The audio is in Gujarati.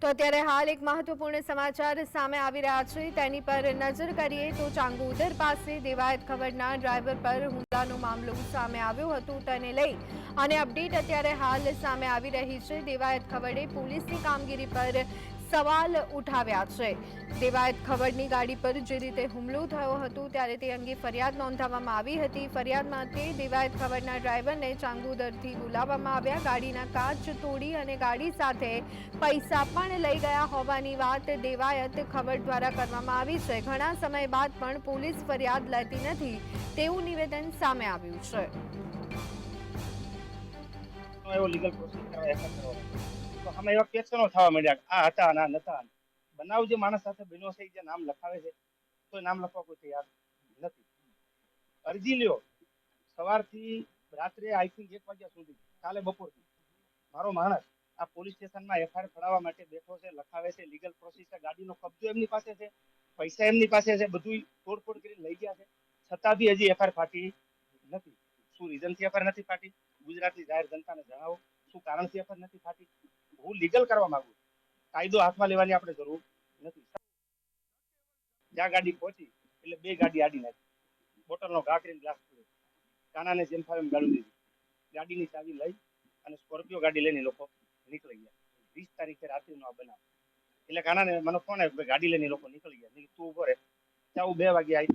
તો અત્યારે હાલ એક મહત્વપૂર્ણ સમાચાર સામે આવી રહ્યા છે, તેની પર નજર કરીએ તો ચાંગોદર પાસે દેવાયત ખબરના ડ્રાઈવર પર હુમલાનો મામલો સામે આવ્યો હતો, તેને લઈ અને અપડેટ અત્યારે હાલ સામે આવી રહી છે। દેવાયત ખબરે પોલીસની કામગીરી પર સવાલ ઉઠાવ્યા છે। દેવાયત ખબરની ગાડી પર જે રીતે હુમલો થયો હતો ત્યારે તે અંગે ફરિયાદ નોંધાવવામાં આવી હતી। ફરિયાદમાં તે દેવાયત ખબરના ડ્રાઈવરને ચાંગોદરથી બોલાવવામાં આવ્યા, ગાડીના કાચ તોડી અને ગાડી સાથે પૈસા પણ લઈ ગયા હોવાની વાત દેવાયત ખબર દ્વારા કરવામાં આવી છે। ઘણા સમય બાદ પણ પોલીસ ફરિયાદ લેતી નથી તેવું નિવેદન સામે આવ્યું છે। એવો લીગલ પ્રોસેસ કરવા એફઆઈઆર કરવા તો અમે એવા કેસો થવા માંડ્યા આ હતા અને આ નતા બનાવ જે માણસ સાથે બન્યો છે જે નામ લખાવે છે તો નામ લખવા કોઈ તૈયાર નથી। અરજી લ્યો સવારથી રાત્રે આઈ થિંક 1 વાગ્યા સુધી કાલે બપોરથી મારો માણસ આ પોલીસ સ્ટેશનમાં એફઆઈઆર ફડાવવા માટે બેઠો છે, લખાવે છે, લીગલ પ્રોસેસ છે, ગાડીનો કબજો એમની પાસે છે, પૈસા એમની પાસે છે, બધું તોડફોડ કરીને લઈ ગયા છે, છતાં બી હજી એફઆઈઆર ફાટી નથી। શું રીઝનથી એફઆઈઆર નથી ફાટી? ગુજરાતની જાહેર જનતાને જણાવો શું કારણથી એફઆઈઆર નથી ફાટી? હું લીગલ કરવા માંગુ છું, કાયદો હાથમાં લેવાની આપણે જરૂર નથી। જ્યાં ગાડી પહોંચી એટલે 2 ગાડી આડી નાખી, બોટલનો ઘા કરીને ગ્લાસ તોડ્યો, કાનાને જેમ ફાવે એમ ગાળું દીધી, ગાડીની ચાવી લઈ અને સ્કોર્પિયો ગાડી લઈને લોકો નીકળી ગયા। 20 તારીખે રાત્રિનો આ બનાવ એટલે કાનાને મને ફોન આવ્યો ગાડી લઈને લોકો નીકળી ગયા, તું ઉભો રહે, ત્યાં હું 2 વાગે આવી